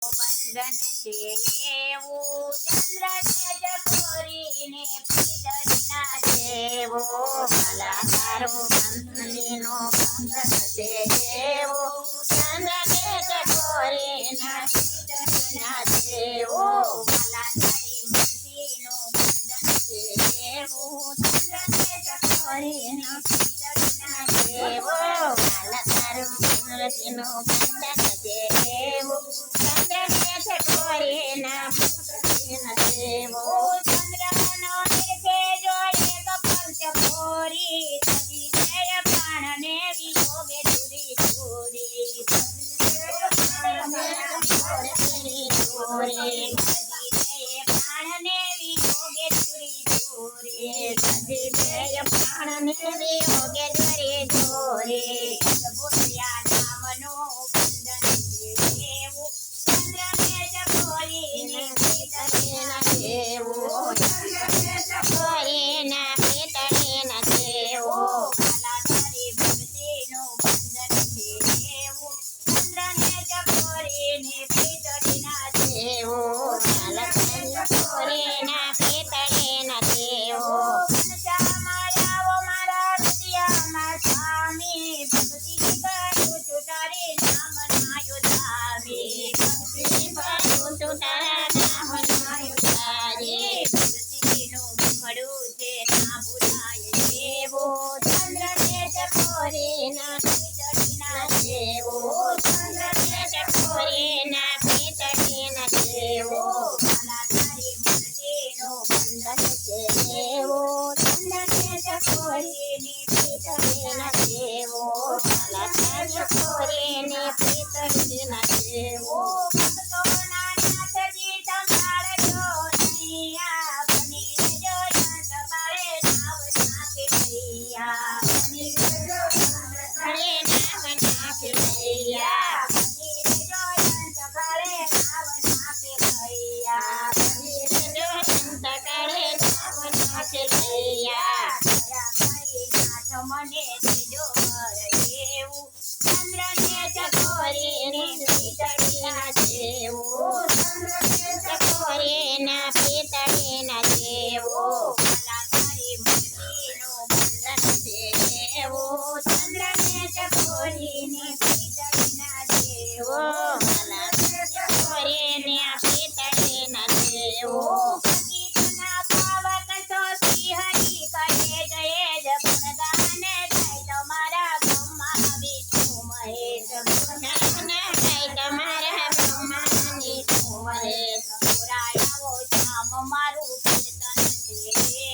બંધન છે એવું ચંદ્રને ચકોરીને પીતળના જેવો વાલા તારો બંધનીનો બંધન છે એવો ચંદ્રને ચકોરીના પીતળના જેવો વાલા તારી મંદીનો બંધન છે એવું ચંદ્રને ચકોરીના પીતળના જેવો વાલા તારો મંદીનો બંધન છે એવું ચંદ્રને ચકોરીના પીતળના જેવો ચંદ્રનો નિરખે જોડે કપલ ચકોરી સજી જય પ્રાણને વિયોગે દૂરી દૂરી પ્રાણને વિયોગે દૂરી દૂરી સજી જય પ્રાણને વિયોગે દૂરી દૂરી બોલ્યા નામનો બંધન છે એવું ચંદ્રને ચકોરીને પીતળના જેવો ચંદ્રને ચકોરીના પીતળના જેવો વાલા તારી ભક્તિનો બંધન છે એવું ચંદ્રને ચકોરીને પીતળના જેવો વાલા તારી ચકોરીના પીતળના જેવો ઘનશ્યામ આવો મારા હૃદયમાં સ્વામી ભક્તિ કરું છું તારે નામ ના યોધાવી ભક્તિ કરું છું તારા નામ ના યોધાવી ભક્તિનું મુખડું છે ના ભૂલાય જેવો ચંદ્રને ચકોરીના પીતળના જેવો ચંદ્રને ચકોરીના પીતળના જેવો વાલા તારી મંદીનો બંધન છે એવો ચંદ્રને ચકોરીની પીતળના જેવો વાલા તારી ચકોરીની પીતળના જેવો ભક્તોના નાથજી સંભાળજો નૈયા બની રહેજો સંત કાળે નાવ નાખી ભૈયા બની રહેજો સંત કાળે નાવ નાખી ભૈયા બની રહેજો સંત કાળે નાવ નાખી ભૈયા બની રહેજો સંત કાળે નાવ નાખી ભૈયા દયા કરી નાથ મને દીજો વર એવું ચંદ્રને ચકોરીને પીતળના જેવો ચંદ્રને ચકોરીના પીતળના જેવો વાલા તારી મંદીનો બંધન છે એવો ચંદ્રને ચકોરીને પીતળના જેવો વાલા ચકોરીને પીતળના જેવો ગીતના પાવક તો શ્રી હરિ કહે જય જ ગુણગાન ગાય તમારા બ્રહ્મા વિષ્ણુ મહેશ ગુણગાન ગાય તમારા બ્રહ્મા વિષ્ણુ મહેશ પુરાણાઓ શ્યામ મારું કીર્તન છે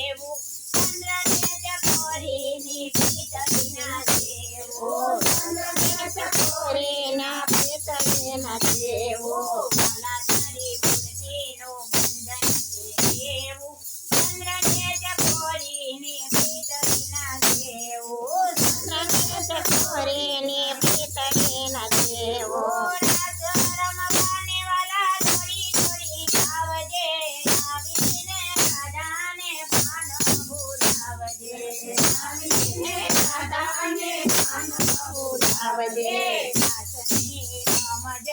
એવું ચંદ્રને ચકોરીની પીતળના જેવો ચંદ્રને ચકોરીના પીતળના જેવો વાલા તારી મૂર્તિનો બંધન છે એવું ચંદ્રને ચકોરીની પીતળના જેવો ચંદ્રને ચકોરીની પીતળના જેવો રાસ રમવાને વાલા થોડી થોડી ગાવજે આવીને રાધાને ભાન ભૂલાવજે આવીને રાધાને ભાન ભૂલાવજે દાસની રમજ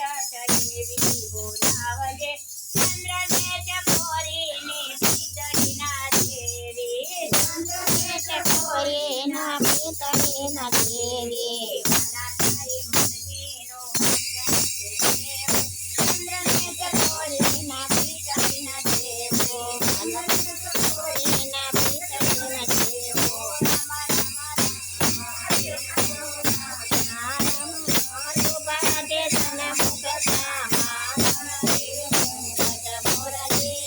એવી બોલાવજે ચંદ્રને ચકોરીની પીતળના જેવી ચંદ્રને ચકોરીના પીતળના જેવી વાલા તારી મંદીનો બંધન છે એવું ચંદ્રને ચકોરીના પીતળના જેવો વાલા ચકોરીના પીતળના જેવો રામ રામ બાજે તન મુખ સામા મોરલી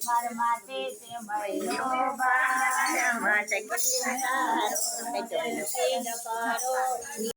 વાલા માથે તે મહિનો બાર માથે કુંડારો